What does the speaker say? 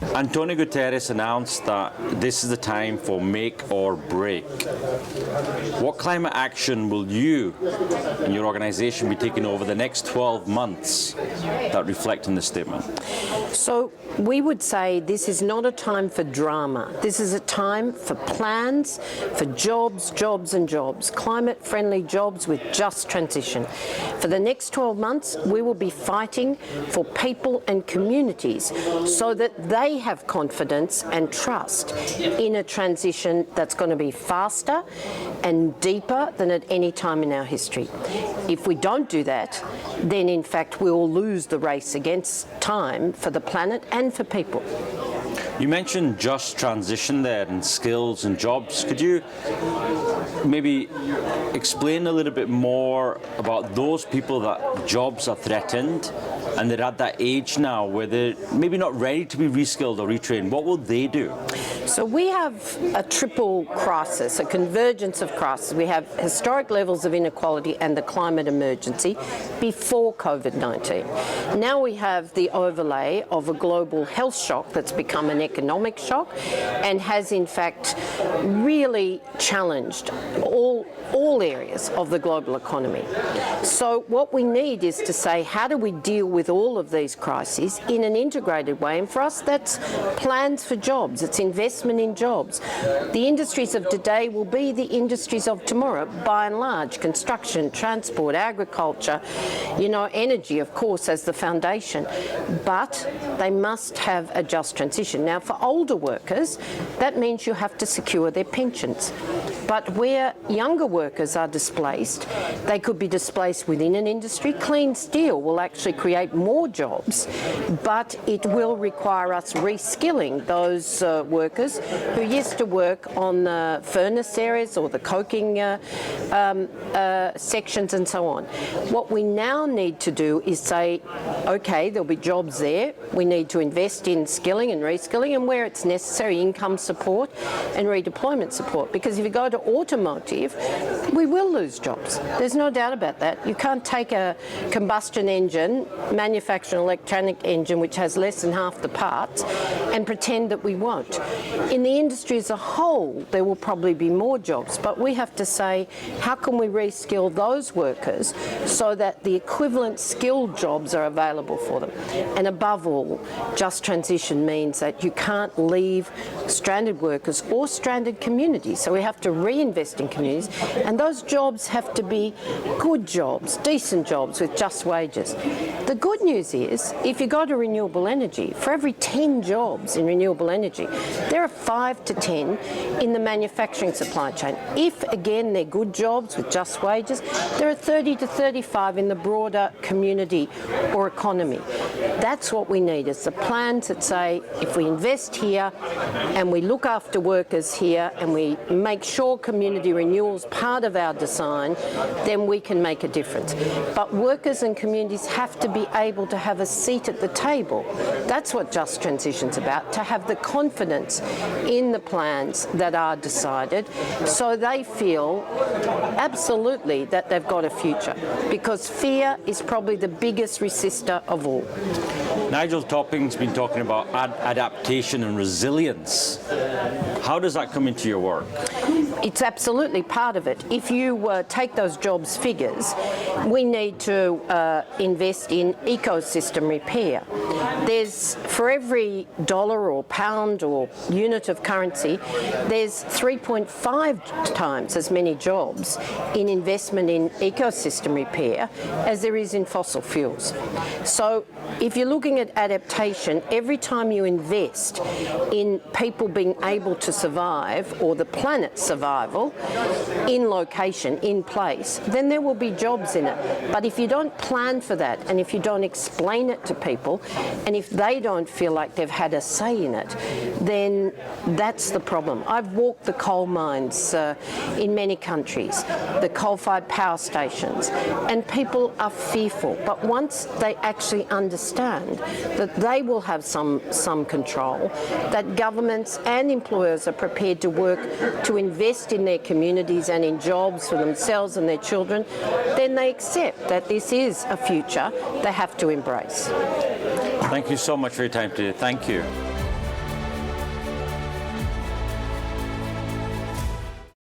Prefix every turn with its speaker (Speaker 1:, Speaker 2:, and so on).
Speaker 1: Antonio Guterres announced that this is the time for make or break. What climate action will you and your organisation be taking over the next 12 months that reflect in this statement?
Speaker 2: So we would say this is not a time for drama. This is a time for plans, for jobs, jobs and jobs, climate-friendly jobs with just transition. For the next 12 months, we will be fighting for people and communities so that they have confidence and trust in a transition that's going to be faster and deeper than at any time in our history. If we don't do that, then in fact we will lose the race against time for the planet and for people.
Speaker 1: You mentioned just transition there and skills and jobs. Could you maybe explain a little bit more about those people that jobs are threatened and they're at that age now where they're maybe not ready to be reskilled or retrained? What will they do?
Speaker 2: So we have a triple crisis, a convergence of crises. We have historic levels of inequality and the climate emergency before COVID-19. Now we have the overlay of a global health shock that's become an economic shock and has in fact really challenged all areas of the global economy. So what we need is to say, how do we deal with all of these crises in an integrated way? And for us, that's plans for jobs. It's investment in jobs. The industries of today will be the industries of tomorrow, by and large: construction, transport, agriculture, energy, of course, as the foundation. But they must have a just transition. Now, for older workers, that means you have to secure their pensions. But where younger workers are displaced, they could be displaced within an industry. Clean steel will actually create more jobs, but it will require us reskilling those workers who used to work on the furnace areas or the coking sections and so on. What we now need to do is say, okay, there'll be jobs there. We need to invest in skilling and reskilling, and where it's necessary, income support and redeployment support. Because if you go to automotive, we will lose jobs. There's no doubt about that. You can't take a combustion engine, manufacture an electronic engine which has less than half the parts, and pretend that we won't. In the industry as a whole, there will probably be more jobs, but we have to say, how can we reskill those workers so that the equivalent skilled jobs are available for them? And above all, just transition means that you can't leave stranded workers or stranded communities. So we have to reinvest in communities, and those jobs have to be good jobs, decent jobs with just wages. The good news is, if you go to renewable energy, for every 10 jobs in renewable energy, there are 5 to 10 in the manufacturing supply chain. If, again, they're good jobs with just wages, there are 30 to 35 in the broader community or economy. That's what we need, is the plans that say, if we invest here and we look after workers here and we make sure community renewal is part of our design, then we can make a difference. But workers and communities have to be able to have a seat at the table. That's what just transition's about, to have the confidence in the plans that are decided so they feel absolutely that they've got a future, because fear is probably the biggest resistor of all.
Speaker 1: Nigel Topping's been talking about adaptation and resilience. How does that come into your work?
Speaker 2: It's absolutely part of it. If you take those jobs figures, we need to invest in ecosystem repair. There's, for every dollar or pound or unit of currency, there's 3.5 times as many jobs in investment in ecosystem repair as there is in fossil fuels. So if you're looking at adaptation, every time you invest in people being able to survive, or the planet's survival, in location, in place, then there will be jobs in it. But if you don't plan for that, and if you don't explain it to people, and if they don't feel like they've had a say in it, then that's the problem. I've walked the coal mines in many countries, the coal-fired power stations, and people are fearful. But once they actually understand that they will have some control, that governments and employers are prepared to work to invest in their communities and in jobs for themselves and their children, then they accept that this is a future they have to embrace.
Speaker 1: Thank you so much for your time today. Thank you.